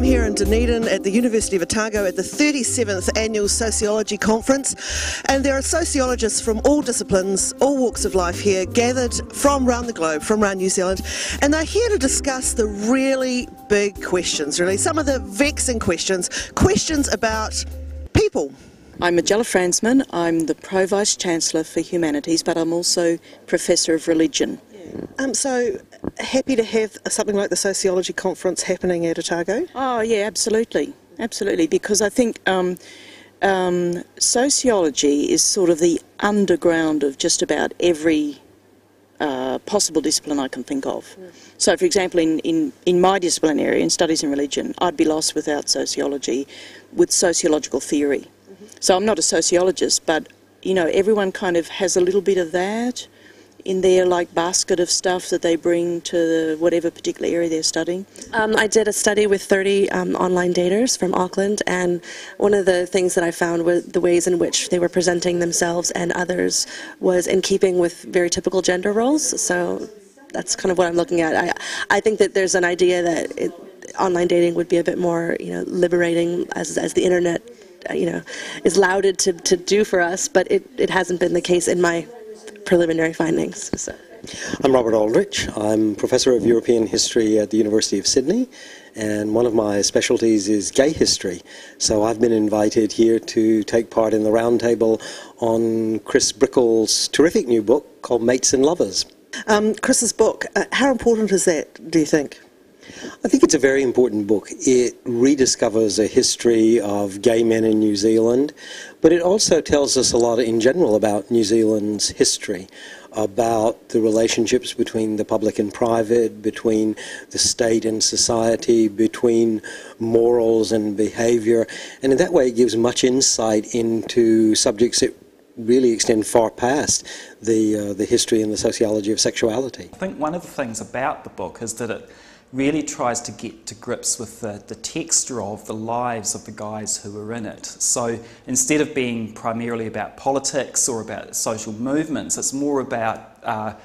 I'm here in Dunedin at the University of Otago at the 37th Annual Sociology Conference, and there are sociologists from all disciplines, all walks of life here, gathered from around the globe, from around New Zealand, and they're here to discuss the really big questions, really, some of the vexing questions about people. I'm Magella Fransman. I'm the Pro-Vice-Chancellor for Humanities, but I'm also Professor of Religion. So happy to have something like the Sociology Conference happening at Otago? Oh yeah, absolutely, because I think sociology is sort of the underground of just about every possible discipline I can think of. So for example, in my discipline area, in studies in religion, I'd be lost without sociology, with sociological theory. So I'm not a sociologist, but you know, everyone kind of has a little bit of that in their basket of stuff that they bring to whatever particular area they're studying. I did a study with 30 online daters from Auckland, and one of the things that I found was the ways in which they were presenting themselves and others was in keeping with very typical gender roles. So that's kind of what I'm looking at. I think that there's an idea that online dating would be a bit more, liberating as the internet, is lauded to do for us, but it hasn't been the case in my preliminary findings. So. I'm Robert Aldrich. I'm Professor of European History at the University of Sydney, and one of my specialties is gay history. So I've been invited here to take part in the roundtable on Chris Brickell's terrific new book called Mates and Lovers. Chris's book, how important is that, do you think? I think it's a very important book. It rediscovers a history of gay men in New Zealand, but it also tells us a lot in general about New Zealand's history, about the relationships between the public and private, between the state and society, between morals and behaviour, and in that way it gives much insight into subjects that really extend far past the history and the sociology of sexuality. I think one of the things about the book is that it really tries to get to grips with the texture of the lives of the guys who were in it. So instead of being primarily about politics or about social movements, it's more about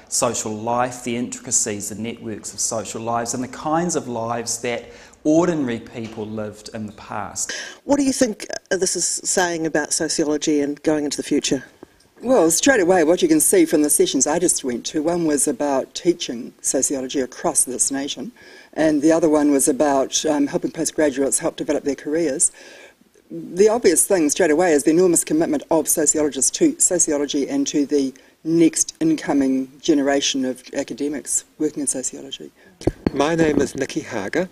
social life, the intricacies, the networks of social lives, and the kinds of lives that ordinary people lived in the past. What do you think this is saying about sociology and going into the future? Well, straight away, what you can see from the sessions I just went to, one was about teaching sociology across this nation, and the other one was about helping postgraduates help develop their careers. The obvious thing straight away is the enormous commitment of sociologists to sociology and to the next incoming generation of academics working in sociology. My name is Nikki Hager.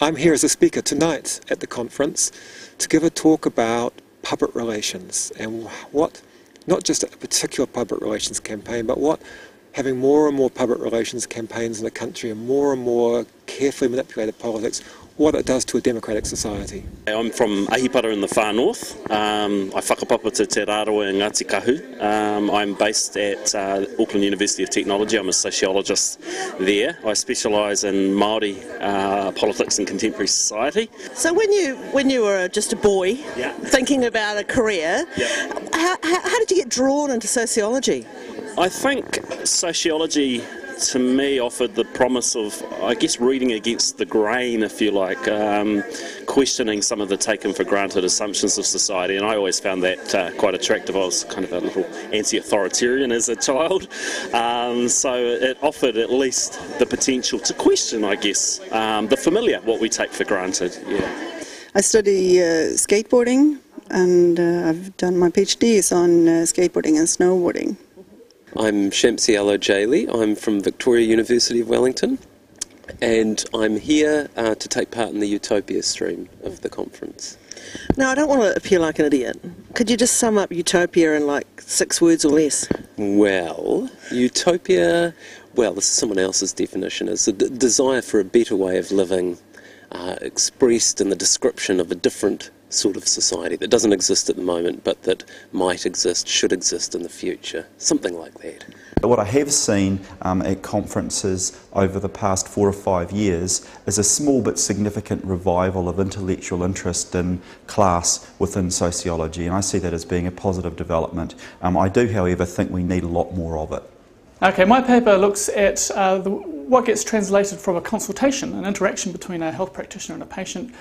I'm here as a speaker tonight at the conference to give a talk about public relations and what, not just a particular public relations campaign, but what having more and more public relations campaigns in the country and more carefully manipulated politics, what it does to a democratic society. I'm from Ahipara in the far north. I whakapapa to Te Rāroa in Ngāti Kahu. I'm based at Auckland University of Technology. I'm a sociologist there. I specialise in Māori politics and contemporary society. So when you were just a boy, thinking about a career, how did you get drawn into sociology? I think sociology to me offered the promise of, I guess, reading against the grain, if you like, questioning some of the taken for granted assumptions of society, and I always found that quite attractive. I was kind of a little anti-authoritarian as a child, so it offered at least the potential to question, I guess, the familiar, what we take for granted. Yeah. I study skateboarding, and I've done my PhDs on skateboarding and snowboarding. I'm Shamsi Al-Ojaili. I'm from Victoria University of Wellington, and I'm here to take part in the Utopia stream of the conference. Now, I don't want to appear like an idiot. Could you just sum up Utopia in 6 words or less? Well, Utopia, this is someone else's definition, is the desire for a better way of living expressed in the description of a different sort of society that doesn't exist at the moment but that might exist, should exist in the future, something like that. What I have seen at conferences over the past 4 or 5 years is a small but significant revival of intellectual interest in class within sociology, and I see that as being a positive development. I do, however, think we need a lot more of it. Okay, my paper looks at what gets translated from a consultation, an interaction between a health practitioner and a patient,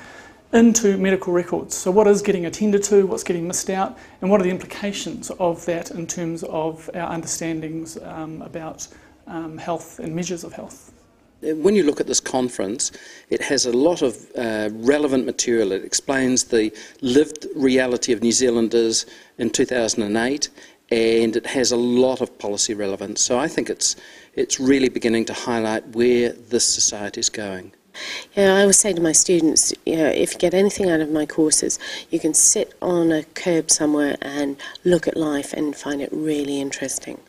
into medical records. So what is getting attended to, what's getting missed out, and what are the implications of that in terms of our understandings about health and measures of health. When you look at this conference, it has a lot of relevant material. It explains the lived reality of New Zealanders in 2008, and it has a lot of policy relevance. So I think it's really beginning to highlight where this society is going. Yeah, I always say to my students, if you get anything out of my courses, you can sit on a curb somewhere and look at life and find it really interesting.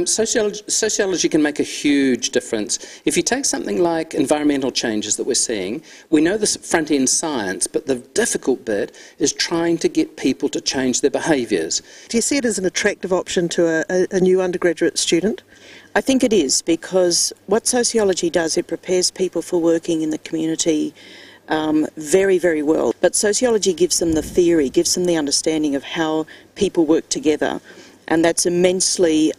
Sociology can make a huge difference. If you take something like environmental changes that we're seeing, we know this front-end science, but the difficult bit is trying to get people to change their behaviours. Do you see it as an attractive option to a new undergraduate student? I think it is, because what sociology does, it prepares people for working in the community very, very well. But sociology gives them the theory, gives them the understanding of how people work together. And that's immensely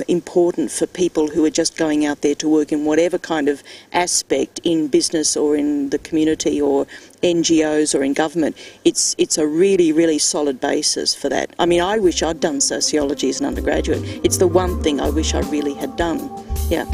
important for people who are just going out there to work in whatever kind of aspect in business or in the community or NGOs or in government. It's a really, really solid basis for that. I mean, I wish I'd done sociology as an undergraduate. It's the one thing I wish I really had done. Yeah.